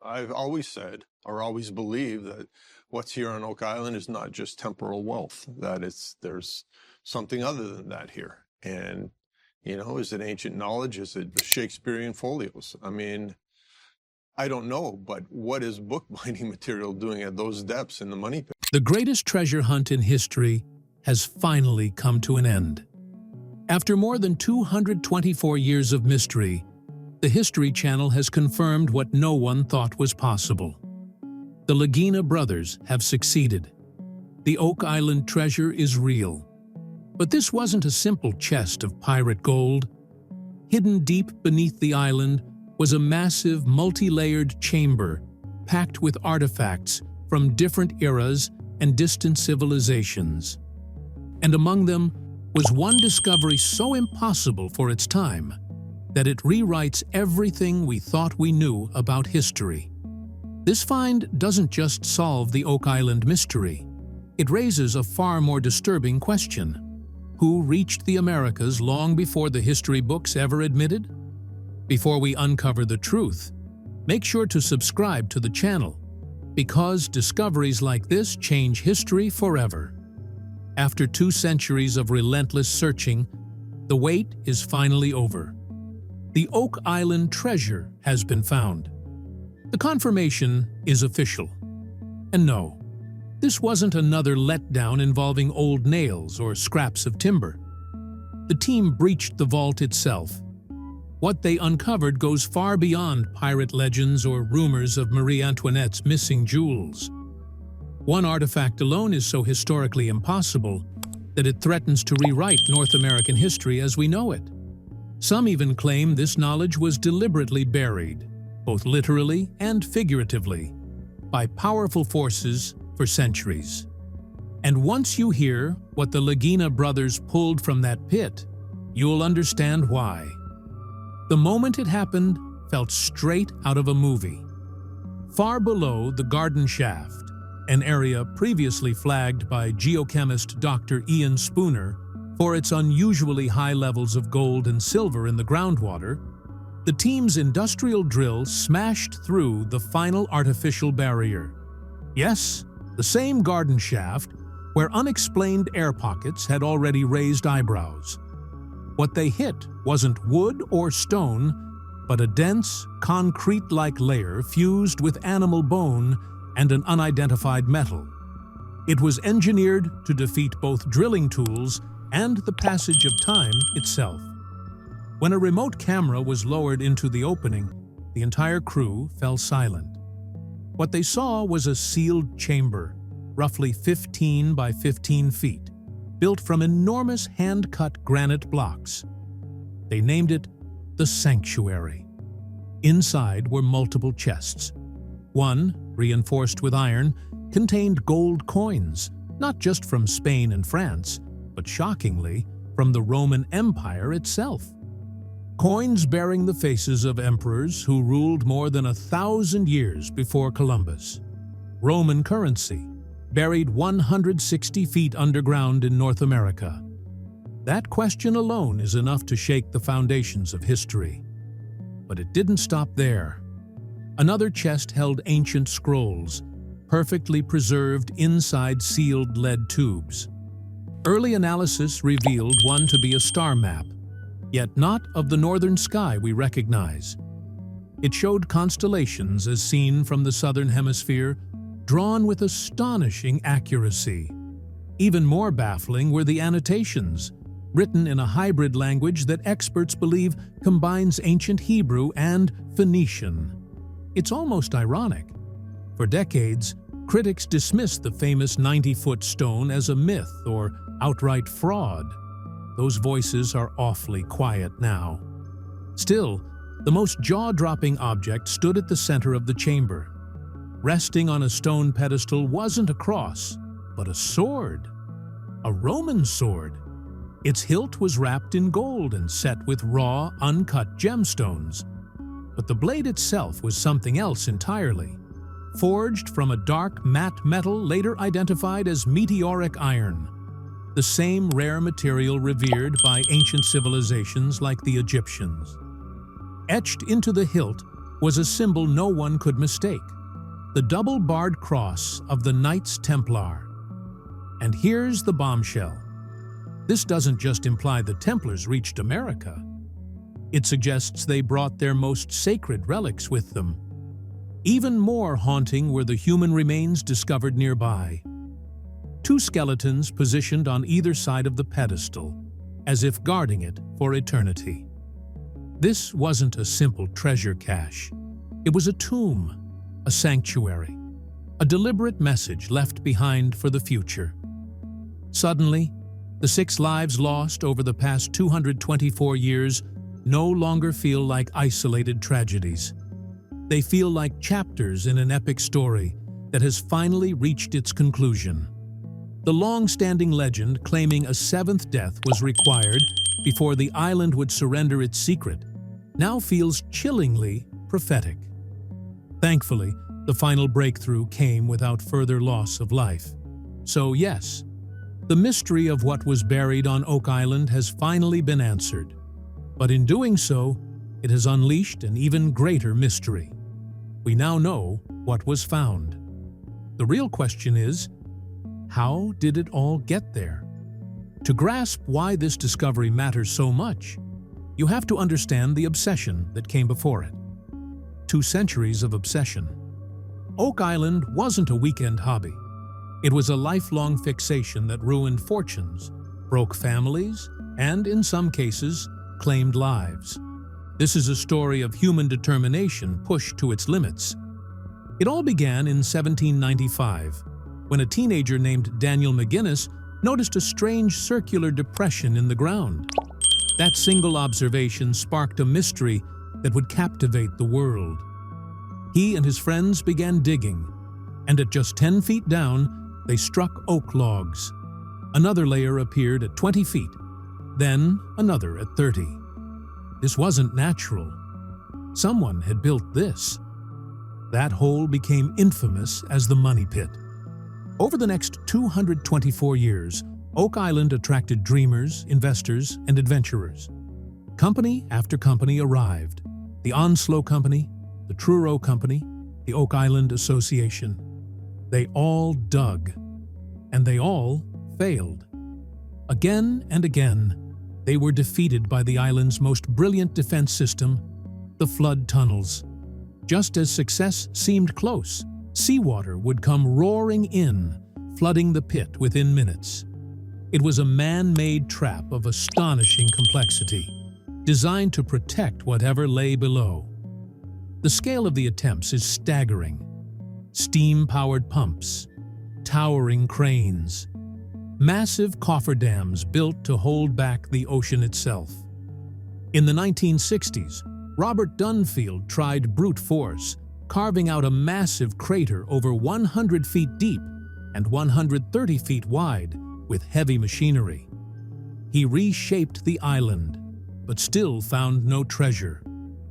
I've always said, or always believed, that what's here on Oak Island is not just temporal wealth, that there's something other than that here. And, is it ancient knowledge? Is it the Shakespearean folios? I mean, I don't know, but what is bookbinding material doing at those depths in the money pit? The greatest treasure hunt in history has finally come to an end. After more than 224 years of mystery, the History Channel has confirmed what no one thought was possible. The Lagina brothers have succeeded. The Oak Island treasure is real. But this wasn't a simple chest of pirate gold. Hidden deep beneath the island was a massive, multi-layered chamber packed with artifacts from different eras and distant civilizations. And among them was one discovery so impossible for its time that it rewrites everything we thought we knew about history. This find doesn't just solve the Oak Island mystery. It raises a far more disturbing question. Who reached the Americas long before the history books ever admitted? Before we uncover the truth, make sure to subscribe to the channel, because discoveries like this change history forever. After 2 centuries of relentless searching, the wait is finally over. The Oak Island treasure has been found. The confirmation is official. And no, this wasn't another letdown involving old nails or scraps of timber. The team breached the vault itself. What they uncovered goes far beyond pirate legends or rumors of Marie Antoinette's missing jewels. One artifact alone is so historically impossible that it threatens to rewrite North American history as we know it. Some even claim this knowledge was deliberately buried, both literally and figuratively, by powerful forces for centuries. And once you hear what the Lagina brothers pulled from that pit, you'll understand why. The moment it happened felt straight out of a movie. Far below the garden shaft, an area previously flagged by geochemist Dr. Ian Spooner for its unusually high levels of gold and silver in the groundwater, the team's industrial drill smashed through the final artificial barrier. Yes, the same garden shaft where unexplained air pockets had already raised eyebrows. What they hit wasn't wood or stone, but a dense, concrete-like layer fused with animal bone and an unidentified metal. It was engineered to defeat both drilling tools and the passage of time itself. When a remote camera was lowered into the opening, the entire crew fell silent. What they saw was a sealed chamber, roughly 15 by 15 feet, built from enormous hand-cut granite blocks. They named it the Sanctuary. Inside were multiple chests. One, reinforced with iron, contained gold coins, not just from Spain and France, but shockingly, from the Roman Empire itself. Coins bearing the faces of emperors who ruled more than 1,000 years before Columbus. Roman currency, buried 160 feet underground in North America. That question alone is enough to shake the foundations of history. But it didn't stop there. Another chest held ancient scrolls, perfectly preserved inside sealed lead tubes. Early analysis revealed one to be a star map, yet not of the northern sky we recognize. It showed constellations as seen from the southern hemisphere, drawn with astonishing accuracy. Even more baffling were the annotations, written in a hybrid language that experts believe combines ancient Hebrew and Phoenician. It's almost ironic. For decades, critics dismissed the famous 90-foot stone as a myth or outright fraud. Those voices are awfully quiet now. Still, the most jaw-dropping object stood at the center of the chamber. Resting on a stone pedestal wasn't a cross, but a sword. A Roman sword. Its hilt was wrapped in gold and set with raw, uncut gemstones. But the blade itself was something else entirely. Forged from a dark, matte metal later identified as meteoric iron, the same rare material revered by ancient civilizations like the Egyptians. Etched into the hilt was a symbol no one could mistake, the double-barred cross of the Knights Templar. And here's the bombshell. This doesn't just imply the Templars reached America. It suggests they brought their most sacred relics with them. Even more haunting were the human remains discovered nearby. Two skeletons positioned on either side of the pedestal, as if guarding it for eternity. This wasn't a simple treasure cache. It was a tomb, a sanctuary, a deliberate message left behind for the future. Suddenly, the 6 lives lost over the past 224 years no longer feel like isolated tragedies. They feel like chapters in an epic story that has finally reached its conclusion. The long-standing legend claiming a 7th death was required before the island would surrender its secret now feels chillingly prophetic. Thankfully, the final breakthrough came without further loss of life. So yes, the mystery of what was buried on Oak Island has finally been answered. But in doing so, it has unleashed an even greater mystery. We now know what was found. The real question is, how did it all get there? To grasp why this discovery matters so much, you have to understand the obsession that came before it. 2 centuries of obsession. Oak Island wasn't a weekend hobby. It was a lifelong fixation that ruined fortunes, broke families, and, in some cases, claimed lives. This is a story of human determination pushed to its limits. It all began in 1795, when a teenager named Daniel McGinnis noticed a strange circular depression in the ground. That single observation sparked a mystery that would captivate the world. He and his friends began digging, and at just 10 feet down, they struck oak logs. Another layer appeared at 20 feet, then another at 30. This wasn't natural. Someone had built this. That hole became infamous as the Money Pit. Over the next 224 years, Oak Island attracted dreamers, investors, and adventurers. Company after company arrived. The Onslow Company, the Truro Company, the Oak Island Association. They all dug, and they all failed. Again and again, they were defeated by the island's most brilliant defense system, the flood tunnels. Just as success seemed close, seawater would come roaring in, flooding the pit within minutes. It was a man-made trap of astonishing complexity, designed to protect whatever lay below. The scale of the attempts is staggering. Steam-powered pumps, towering cranes, massive cofferdams built to hold back the ocean itself. In the 1960s, Robert Dunfield tried brute force, carving out a massive crater over 100 feet deep and 130 feet wide with heavy machinery. He reshaped the island, but still found no treasure.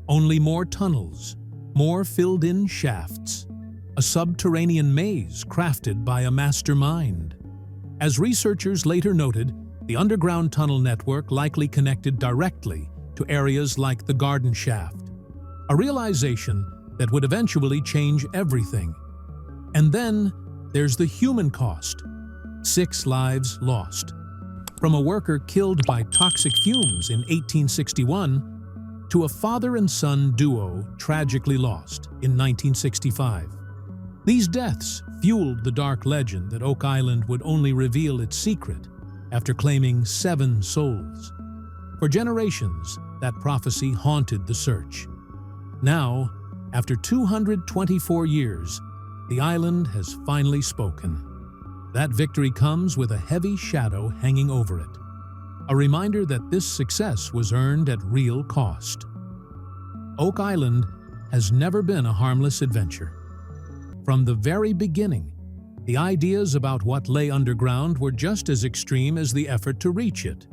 Only more tunnels, more filled-in shafts, a subterranean maze crafted by a mastermind. As researchers later noted, the underground tunnel network likely connected directly to areas like the Garden Shaft, a realization that would eventually change everything. And then there's the human cost. 6 lives lost. From a worker killed by toxic fumes in 1861 to a father and son duo tragically lost in 1965. These deaths fueled the dark legend that Oak Island would only reveal its secret after claiming 7 souls. For generations, that prophecy haunted the search. Now, after 224 years, the island has finally spoken. That victory comes with a heavy shadow hanging over it, a reminder that this success was earned at real cost. Oak Island has never been a harmless adventure. From the very beginning, the ideas about what lay underground were just as extreme as the effort to reach it.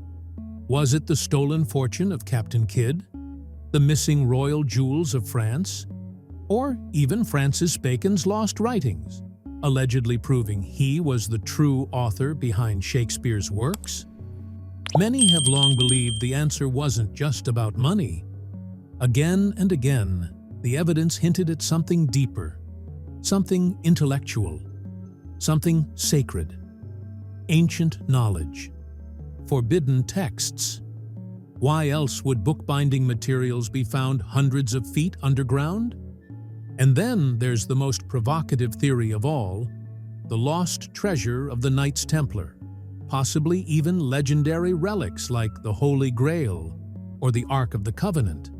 Was it the stolen fortune of Captain Kidd, the missing royal jewels of France, or even Francis Bacon's lost writings, allegedly proving he was the true author behind Shakespeare's works? Many have long believed the answer wasn't just about money. Again and again, the evidence hinted at something deeper, something intellectual, something sacred, ancient knowledge, forbidden texts. Why else would bookbinding materials be found hundreds of feet underground? And then there's the most provocative theory of all, the lost treasure of the Knights Templar, possibly even legendary relics like the Holy Grail or the Ark of the Covenant.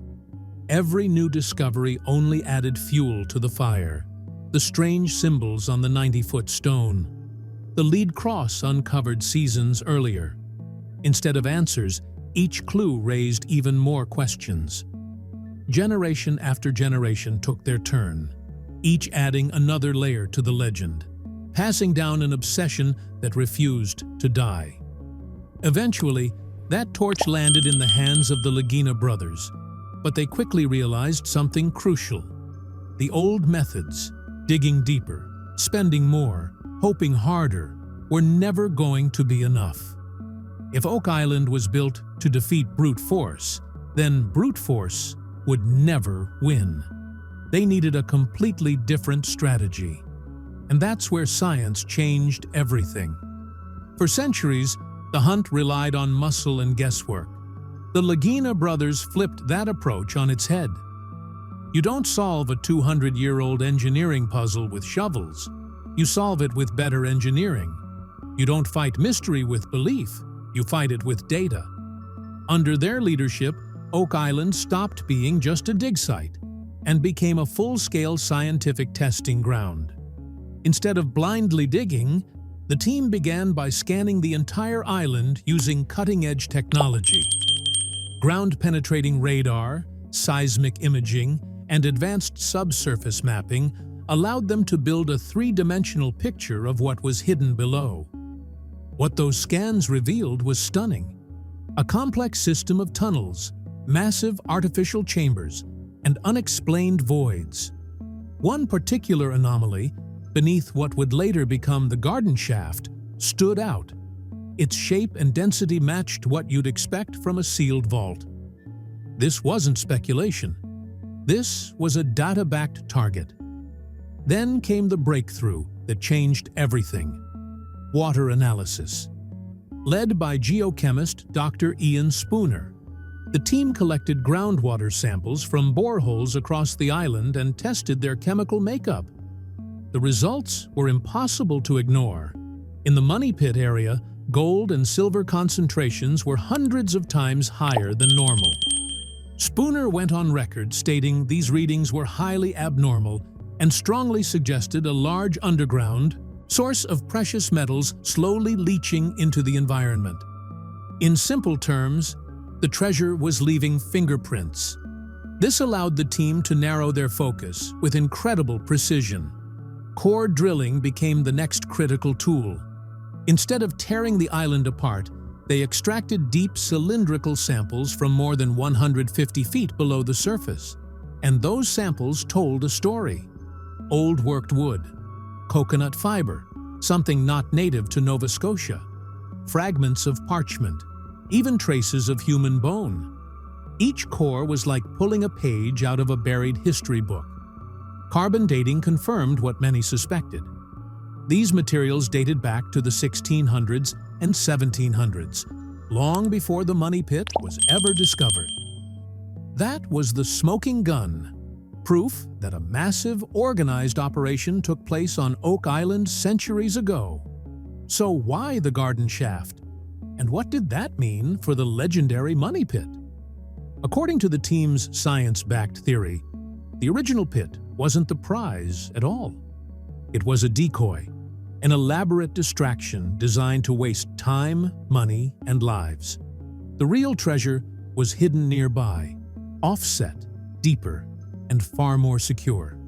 Every new discovery only added fuel to the fire. The strange symbols on the 90-foot stone, the lead cross uncovered seasons earlier. Instead of answers, each clue raised even more questions. Generation after generation took their turn, each adding another layer to the legend, passing down an obsession that refused to die. Eventually, that torch landed in the hands of the Lagina brothers, but they quickly realized something crucial. The old methods, digging deeper, spending more, hoping harder, were never going to be enough. If Oak Island was built to defeat brute force, then brute force would never win. They needed a completely different strategy. And that's where science changed everything. For centuries, the hunt relied on muscle and guesswork. The Lagina brothers flipped that approach on its head. You don't solve a 200-year-old engineering puzzle with shovels. You solve it with better engineering. You don't fight mystery with belief. You fight it with data. Under their leadership, Oak Island stopped being just a dig site and became a full-scale scientific testing ground. Instead of blindly digging, the team began by scanning the entire island using cutting-edge technology. Ground-penetrating radar, seismic imaging, and advanced subsurface mapping allowed them to build a three-dimensional picture of what was hidden below. What those scans revealed was stunning. A complex system of tunnels, massive artificial chambers, and unexplained voids. One particular anomaly, beneath what would later become the garden shaft, stood out. Its shape and density matched what you'd expect from a sealed vault. This wasn't speculation. This was a data-backed target. Then came the breakthrough that changed everything: water analysis. Led by geochemist Dr. Ian Spooner, the team collected groundwater samples from boreholes across the island and tested their chemical makeup. The results were impossible to ignore. In the Money Pit area, gold and silver concentrations were hundreds of times higher than normal. Spooner went on record stating these readings were highly abnormal and strongly suggested a large underground source of precious metals slowly leaching into the environment. In simple terms, the treasure was leaving fingerprints. This allowed the team to narrow their focus with incredible precision. Core drilling became the next critical tool. Instead of tearing the island apart, they extracted deep cylindrical samples from more than 150 feet below the surface. And those samples told a story. Old worked wood, coconut fiber, something not native to Nova Scotia, fragments of parchment, even traces of human bone. Each core was like pulling a page out of a buried history book. Carbon dating confirmed what many suspected. These materials dated back to the 1600s and 1700s, long before the Money Pit was ever discovered. That was the smoking gun, proof that a massive, organized operation took place on Oak Island centuries ago. So why the garden shaft? And what did that mean for the legendary Money Pit? According to the team's science-backed theory, the original pit wasn't the prize at all. It was a decoy, an elaborate distraction designed to waste time, money, and lives. The real treasure was hidden nearby, offset, deeper, and far more secure.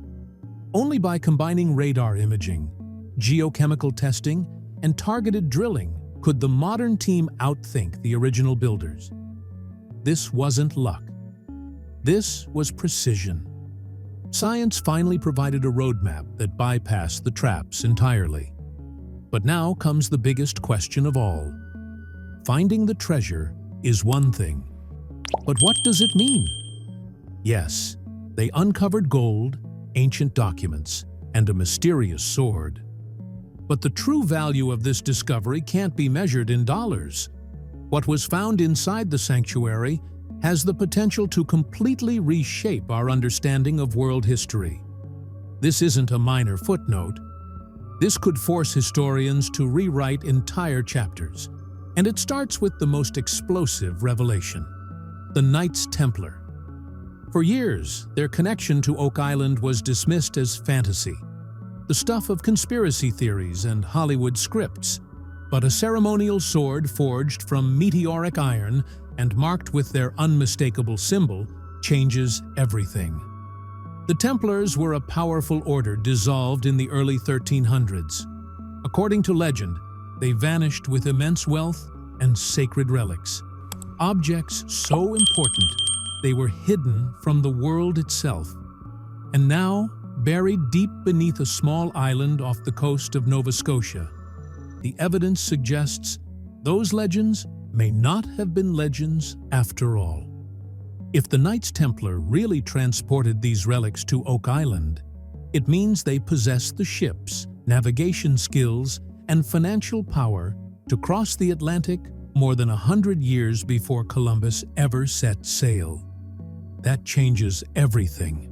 Only by combining radar imaging, geochemical testing, and targeted drilling could the modern team outthink the original builders. This wasn't luck. This was precision. Science finally provided a roadmap that bypassed the traps entirely. But now comes the biggest question of all. Finding the treasure is one thing. But what does it mean? Yes, They uncovered gold, ancient documents, and a mysterious sword. But the true value of this discovery can't be measured in dollars. What was found inside the sanctuary has the potential to completely reshape our understanding of world history. This isn't a minor footnote. This could force historians to rewrite entire chapters, and it starts with the most explosive revelation: the Knights Templar. For years, their connection to Oak Island was dismissed as fantasy, the stuff of conspiracy theories and Hollywood scripts. But a ceremonial sword forged from meteoric iron and marked with their unmistakable symbol changes everything. The Templars were a powerful order dissolved in the early 1300s. According to legend, they vanished with immense wealth and sacred relics, objects so important they were hidden from the world itself. And now, buried deep beneath a small island off the coast of Nova Scotia, the evidence suggests those legends may not have been legends after all. If the Knights Templar really transported these relics to Oak Island, it means they possessed the ships, navigation skills, and financial power to cross the Atlantic more than 100 years before Columbus ever set sail. That changes everything.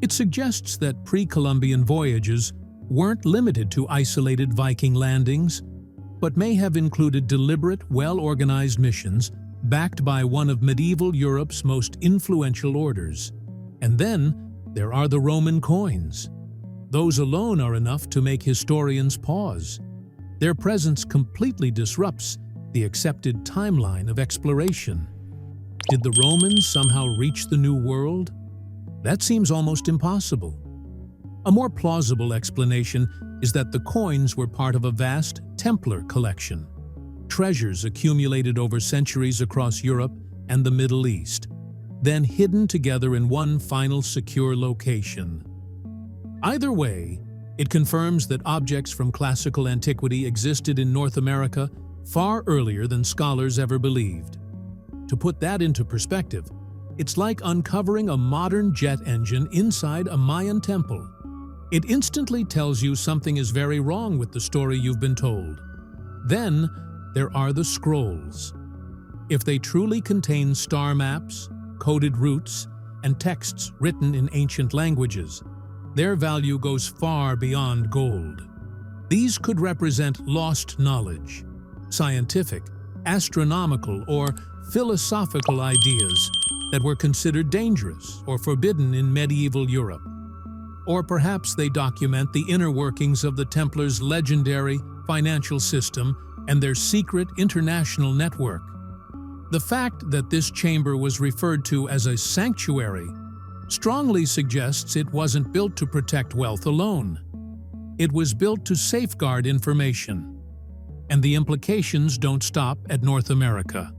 It suggests that pre-Columbian voyages weren't limited to isolated Viking landings, but may have included deliberate, well-organized missions backed by one of medieval Europe's most influential orders. And then there are the Roman coins. Those alone are enough to make historians pause. Their presence completely disrupts the accepted timeline of exploration. Did the Romans somehow reach the New World? That seems almost impossible. A more plausible explanation is that the coins were part of a vast Templar collection, treasures accumulated over centuries across Europe and the Middle East, then hidden together in one final secure location. Either way, it confirms that objects from classical antiquity existed in North America far earlier than scholars ever believed. To put that into perspective, it's like uncovering a modern jet engine inside a Mayan temple. It instantly tells you something is very wrong with the story you've been told. Then, there are the scrolls. If they truly contain star maps, coded routes, and texts written in ancient languages, their value goes far beyond gold. These could represent lost knowledge, scientific, astronomical, or philosophical ideas that were considered dangerous or forbidden in medieval Europe. Or perhaps they document the inner workings of the Templars' legendary financial system and their secret international network. The fact that this chamber was referred to as a sanctuary strongly suggests it wasn't built to protect wealth alone. It was built to safeguard information. And the implications don't stop at North America.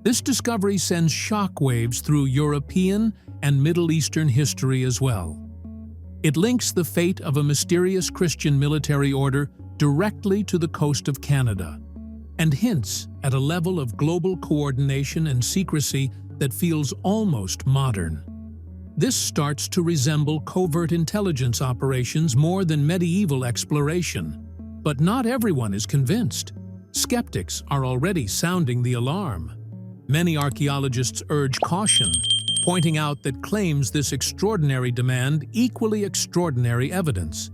This discovery sends shockwaves through European and Middle Eastern history as well. It links the fate of a mysterious Christian military order directly to the coast of Canada, and hints at a level of global coordination and secrecy that feels almost modern. This starts to resemble covert intelligence operations more than medieval exploration. But not everyone is convinced. Skeptics are already sounding the alarm. Many archaeologists urge caution, pointing out that claims this extraordinary demand equally extraordinary evidence.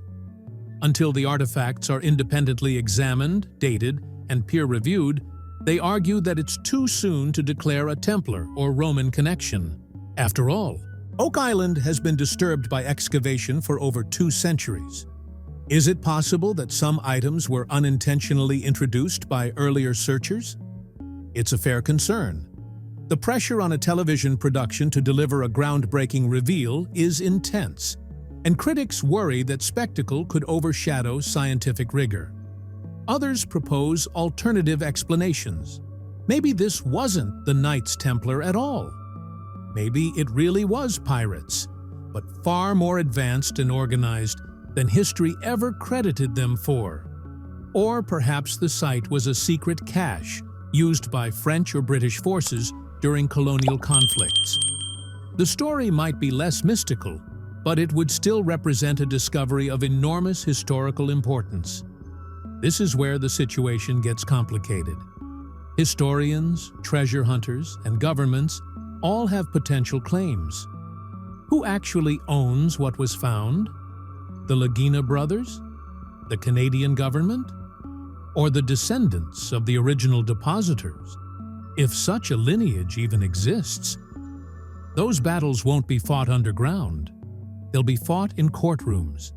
Until the artifacts are independently examined, dated, and peer-reviewed, they argue that it's too soon to declare a Templar or Roman connection. After all, Oak Island has been disturbed by excavation for over 2 centuries. Is it possible that some items were unintentionally introduced by earlier searchers? It's a fair concern. The pressure on a television production to deliver a groundbreaking reveal is intense, and critics worry that spectacle could overshadow scientific rigor. Others propose alternative explanations. Maybe this wasn't the Knights Templar at all. Maybe it really was pirates, but far more advanced and organized than history ever credited them for. Or perhaps the site was a secret cache used by French or British forces during colonial conflicts. The story might be less mystical, but it would still represent a discovery of enormous historical importance. This is where the situation gets complicated. Historians, treasure hunters, and governments all have potential claims. Who actually owns what was found? The Lagina brothers? The Canadian government? Or the descendants of the original depositors? If such a lineage even exists, those battles won't be fought underground. They'll be fought in courtrooms.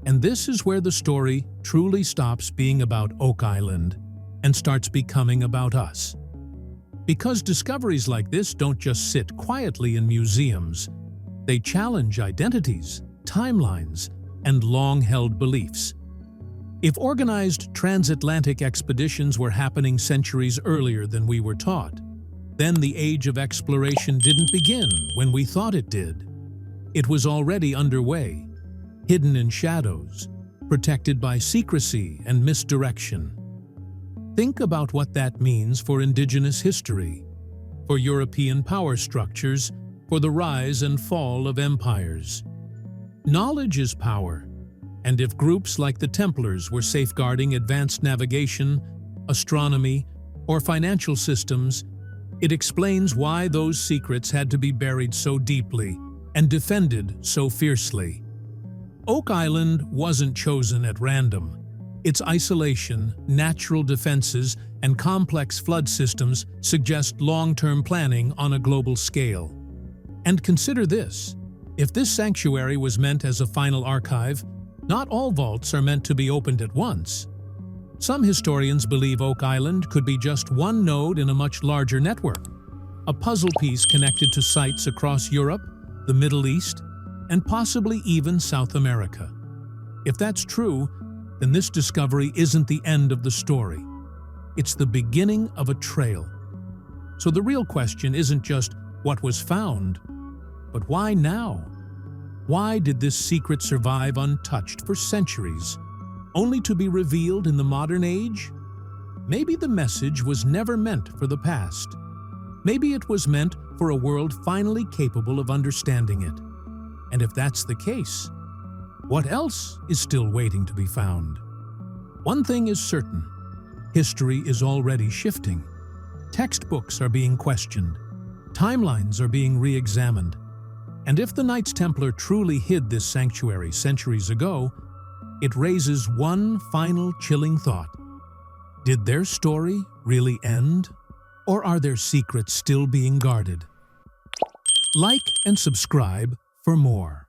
And this is where the story truly stops being about Oak Island and starts becoming about us. Because discoveries like this don't just sit quietly in museums. They challenge identities, timelines, and long-held beliefs. If organized transatlantic expeditions were happening centuries earlier than we were taught, then the age of exploration didn't begin when we thought it did. It was already underway, hidden in shadows, protected by secrecy and misdirection. Think about what that means for indigenous history, for European power structures, for the rise and fall of empires. Knowledge is power, and if groups like the Templars were safeguarding advanced navigation, astronomy, or financial systems, it explains why those secrets had to be buried so deeply and defended so fiercely. Oak Island wasn't chosen at random. Its isolation, natural defenses, and complex flood systems suggest long-term planning on a global scale. And consider this: if this sanctuary was meant as a final archive, not all vaults are meant to be opened at once. Some historians believe Oak Island could be just one node in a much larger network, a puzzle piece connected to sites across Europe, the Middle East, and possibly even South America. If that's true, then this discovery isn't the end of the story. It's the beginning of a trail. So the real question isn't just what was found, but why now? Why did this secret survive untouched for centuries, only to be revealed in the modern age? Maybe the message was never meant for the past. Maybe it was meant for a world finally capable of understanding it. And if that's the case, what else is still waiting to be found? One thing is certain: history is already shifting. Textbooks are being questioned. Timelines are being re-examined. And if the Knights Templar truly hid this sanctuary centuries ago, it raises one final chilling thought. Did their story really end? Or are their secrets still being guarded? Like and subscribe for more.